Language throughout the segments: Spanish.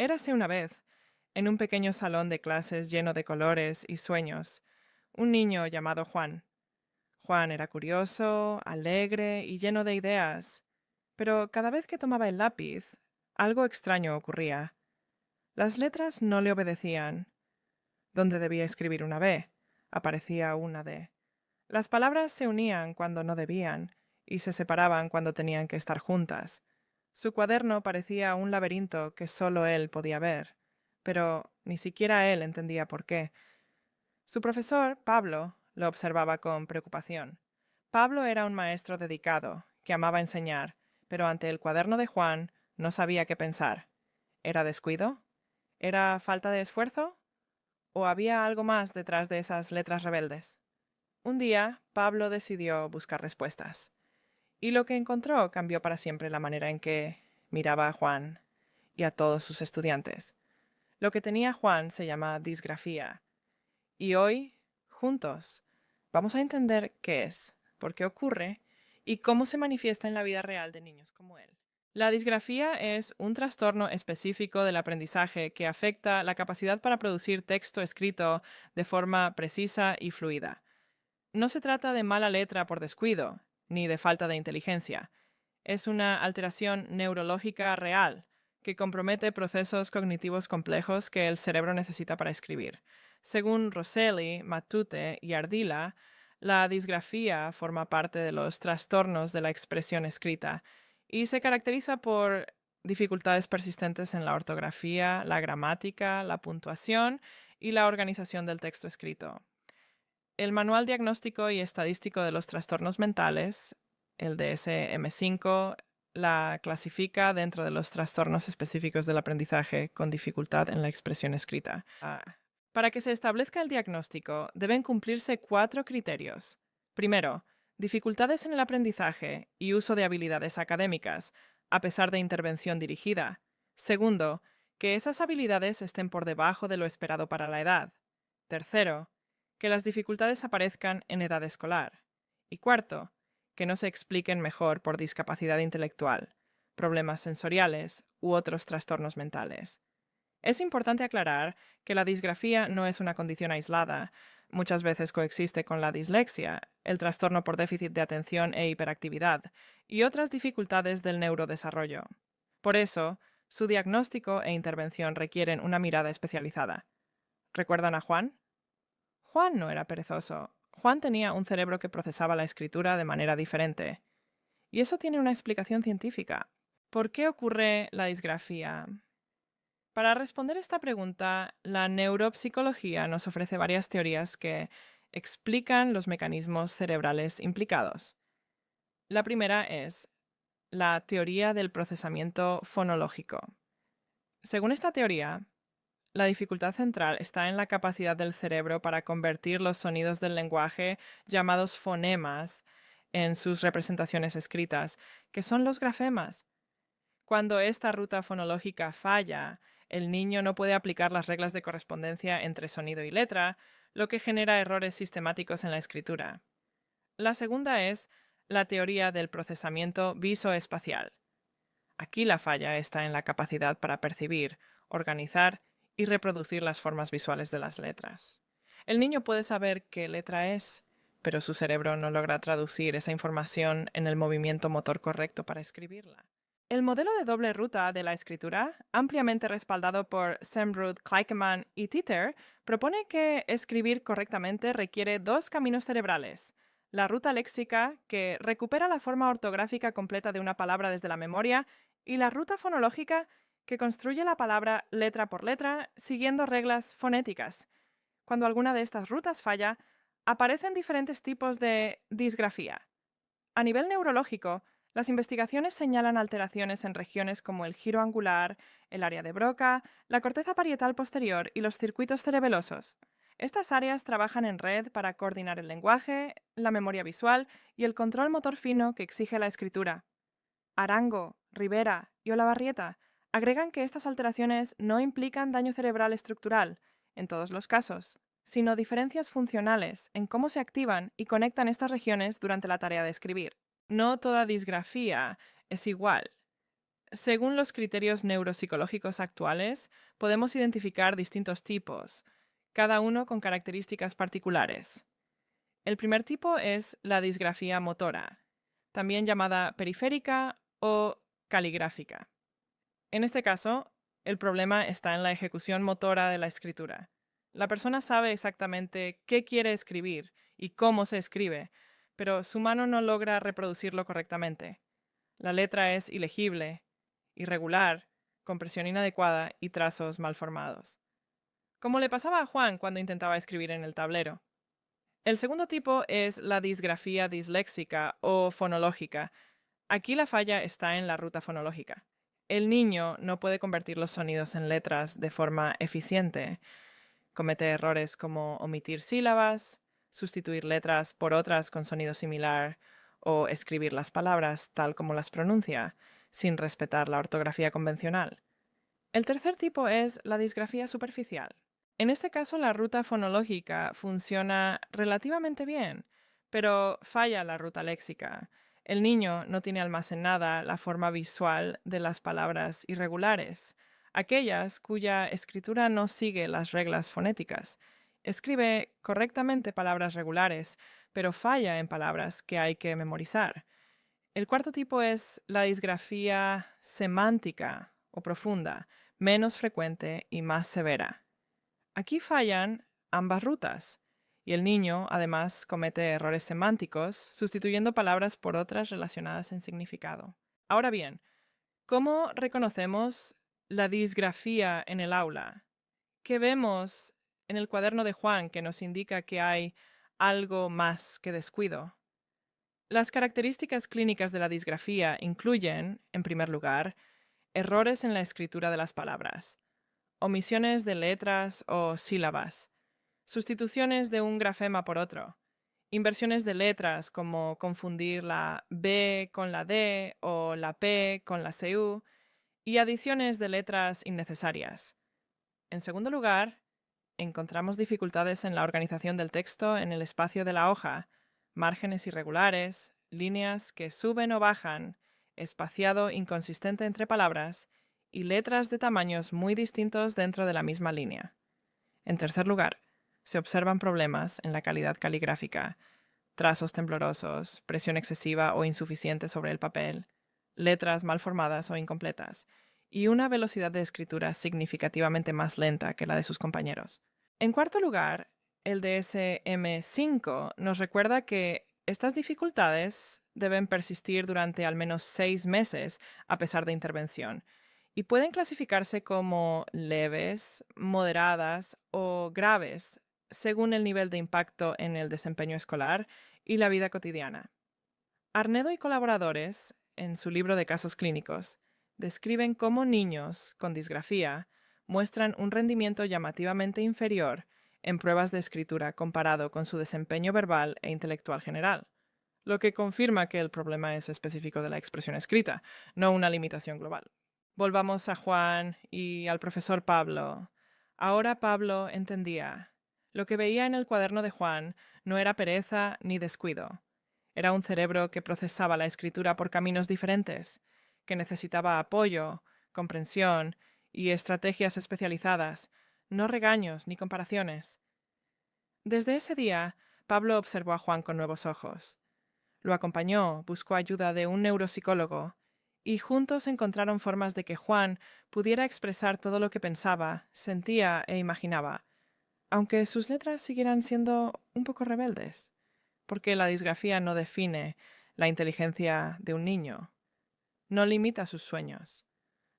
Érase una vez, en un pequeño salón de clases lleno de colores y sueños, un niño llamado Juan. Juan era curioso, alegre y lleno de ideas, pero cada vez que tomaba el lápiz, algo extraño ocurría. Las letras no le obedecían. Donde debía escribir una B, aparecía una D. Las palabras se unían cuando no debían y se separaban cuando tenían que estar juntas. Su cuaderno parecía un laberinto que solo él podía ver, pero ni siquiera él entendía por qué. Su profesor, Pablo, lo observaba con preocupación. Pablo era un maestro dedicado, que amaba enseñar, pero ante el cuaderno de Juan no sabía qué pensar. ¿Era descuido? ¿Era falta de esfuerzo? ¿O había algo más detrás de esas letras rebeldes? Un día, Pablo decidió buscar respuestas, y lo que encontró cambió para siempre la manera en que miraba a Juan y a todos sus estudiantes. Lo que tenía Juan se llama disgrafía, y hoy, juntos, vamos a entender qué es, por qué ocurre y cómo se manifiesta en la vida real de niños como él. La disgrafía es un trastorno específico del aprendizaje que afecta la capacidad para producir texto escrito de forma precisa y fluida. No se trata de mala letra por descuido, ni de falta de inteligencia. Es una alteración neurológica real que compromete procesos cognitivos complejos que el cerebro necesita para escribir. Según Rosselli, Matute y Ardila, la disgrafía forma parte de los trastornos de la expresión escrita y se caracteriza por dificultades persistentes en la ortografía, la gramática, la puntuación y la organización del texto escrito. El Manual Diagnóstico y Estadístico de los Trastornos Mentales, el DSM-5, la clasifica dentro de los trastornos específicos del aprendizaje con dificultad en la expresión escrita. Para que se establezca el diagnóstico, deben cumplirse 4 criterios. Primero, dificultades en el aprendizaje y uso de habilidades académicas, a pesar de intervención dirigida. Segundo, que esas habilidades estén por debajo de lo esperado para la edad. Tercero, que las dificultades aparezcan en edad escolar. Y cuarto, que no se expliquen mejor por discapacidad intelectual, problemas sensoriales u otros trastornos mentales. Es importante aclarar que la disgrafía no es una condición aislada. Muchas veces coexiste con la dislexia, el trastorno por déficit de atención e hiperactividad, y otras dificultades del neurodesarrollo. Por eso, su diagnóstico e intervención requieren una mirada especializada. ¿Recuerdan a Juan? Juan no era perezoso. Juan tenía un cerebro que procesaba la escritura de manera diferente. Y eso tiene una explicación científica. ¿Por qué ocurre la disgrafía? Para responder esta pregunta, la neuropsicología nos ofrece varias teorías que explican los mecanismos cerebrales implicados. La primera es la teoría del procesamiento fonológico. Según esta teoría, la dificultad central está en la capacidad del cerebro para convertir los sonidos del lenguaje, llamados fonemas, en sus representaciones escritas, que son los grafemas. Cuando esta ruta fonológica falla, el niño no puede aplicar las reglas de correspondencia entre sonido y letra, lo que genera errores sistemáticos en la escritura. La segunda es la teoría del procesamiento visoespacial. Aquí la falla está en la capacidad para percibir, organizar y reproducir las formas visuales de las letras. El niño puede saber qué letra es, pero su cerebro no logra traducir esa información en el movimiento motor correcto para escribirla. El modelo de doble ruta de la escritura, ampliamente respaldado por Semrud, Kleikemann y Titter, propone que escribir correctamente requiere 2 caminos cerebrales. La ruta léxica, que recupera la forma ortográfica completa de una palabra desde la memoria, y la ruta fonológica, que construye la palabra letra por letra siguiendo reglas fonéticas. Cuando alguna de estas rutas falla, aparecen diferentes tipos de disgrafía. A nivel neurológico, las investigaciones señalan alteraciones en regiones como el giro angular, el área de Broca, la corteza parietal posterior y los circuitos cerebelosos. Estas áreas trabajan en red para coordinar el lenguaje, la memoria visual y el control motor fino que exige la escritura. Arango, Rivera y Olavarrieta agregan que estas alteraciones no implican daño cerebral estructural, en todos los casos, sino diferencias funcionales en cómo se activan y conectan estas regiones durante la tarea de escribir. No toda disgrafía es igual. Según los criterios neuropsicológicos actuales, podemos identificar distintos tipos, cada uno con características particulares. El primer tipo es la disgrafía motora, también llamada periférica o caligráfica. En este caso, el problema está en la ejecución motora de la escritura. La persona sabe exactamente qué quiere escribir y cómo se escribe, pero su mano no logra reproducirlo correctamente. La letra es ilegible, irregular, con presión inadecuada y trazos mal formados. Como le pasaba a Juan cuando intentaba escribir en el tablero. El segundo tipo es la disgrafía disléxica o fonológica. Aquí la falla está en la ruta fonológica. El niño no puede convertir los sonidos en letras de forma eficiente. Comete errores como omitir sílabas, sustituir letras por otras con sonido similar o escribir las palabras tal como las pronuncia, sin respetar la ortografía convencional. El tercer tipo es la disgrafía superficial. En este caso, la ruta fonológica funciona relativamente bien, pero falla la ruta léxica. El niño no tiene almacenada la forma visual de las palabras irregulares, aquellas cuya escritura no sigue las reglas fonéticas. Escribe correctamente palabras regulares, pero falla en palabras que hay que memorizar. El cuarto tipo es la disgrafía semántica o profunda, menos frecuente y más severa. Aquí fallan ambas rutas, y el niño además comete errores semánticos, sustituyendo palabras por otras relacionadas en significado. Ahora bien, ¿cómo reconocemos la disgrafía en el aula? ¿Qué vemos en el cuaderno de Juan que nos indica que hay algo más que descuido? Las características clínicas de la disgrafía incluyen, en primer lugar, errores en la escritura de las palabras, omisiones de letras o sílabas, sustituciones de un grafema por otro, inversiones de letras como confundir la B con la D o la P con la CU y adiciones de letras innecesarias. En segundo lugar, encontramos dificultades en la organización del texto en el espacio de la hoja, márgenes irregulares, líneas que suben o bajan, espaciado inconsistente entre palabras y letras de tamaños muy distintos dentro de la misma línea. En tercer lugar, se observan problemas en la calidad caligráfica, trazos temblorosos, presión excesiva o insuficiente sobre el papel, letras mal formadas o incompletas, y una velocidad de escritura significativamente más lenta que la de sus compañeros. En cuarto lugar, el DSM-5 nos recuerda que estas dificultades deben persistir durante al menos 6 meses a pesar de intervención y pueden clasificarse como leves, moderadas o graves según el nivel de impacto en el desempeño escolar y la vida cotidiana. Arnedo y colaboradores, en su libro de casos clínicos, describen cómo niños con disgrafía muestran un rendimiento llamativamente inferior en pruebas de escritura comparado con su desempeño verbal e intelectual general, lo que confirma que el problema es específico de la expresión escrita, no una limitación global. Volvamos a Juan y al profesor Pablo. Ahora Pablo entendía. Lo que veía en el cuaderno de Juan no era pereza ni descuido. Era un cerebro que procesaba la escritura por caminos diferentes, que necesitaba apoyo, comprensión y estrategias especializadas, no regaños ni comparaciones. Desde ese día, Pablo observó a Juan con nuevos ojos. Lo acompañó, buscó ayuda de un neuropsicólogo, y juntos encontraron formas de que Juan pudiera expresar todo lo que pensaba, sentía e imaginaba, aunque sus letras siguieran siendo un poco rebeldes, porque la disgrafía no define la inteligencia de un niño, no limita sus sueños,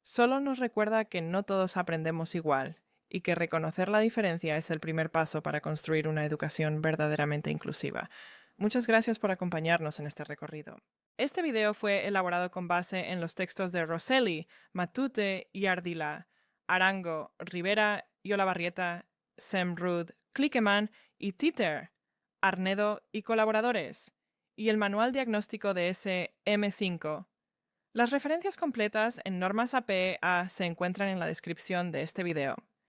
solo nos recuerda que no todos aprendemos igual y que reconocer la diferencia es el primer paso para construir una educación verdaderamente inclusiva. Muchas gracias por acompañarnos en este recorrido. Este video fue elaborado con base en los textos de Rosselli, Matute y Ardila, Arango, Rivera y Olavarrieta, Semrud, Klickeman y Titer, Arnedo y colaboradores, y el manual diagnóstico de ese M5. Las referencias completas en normas APA se encuentran en la descripción de este video.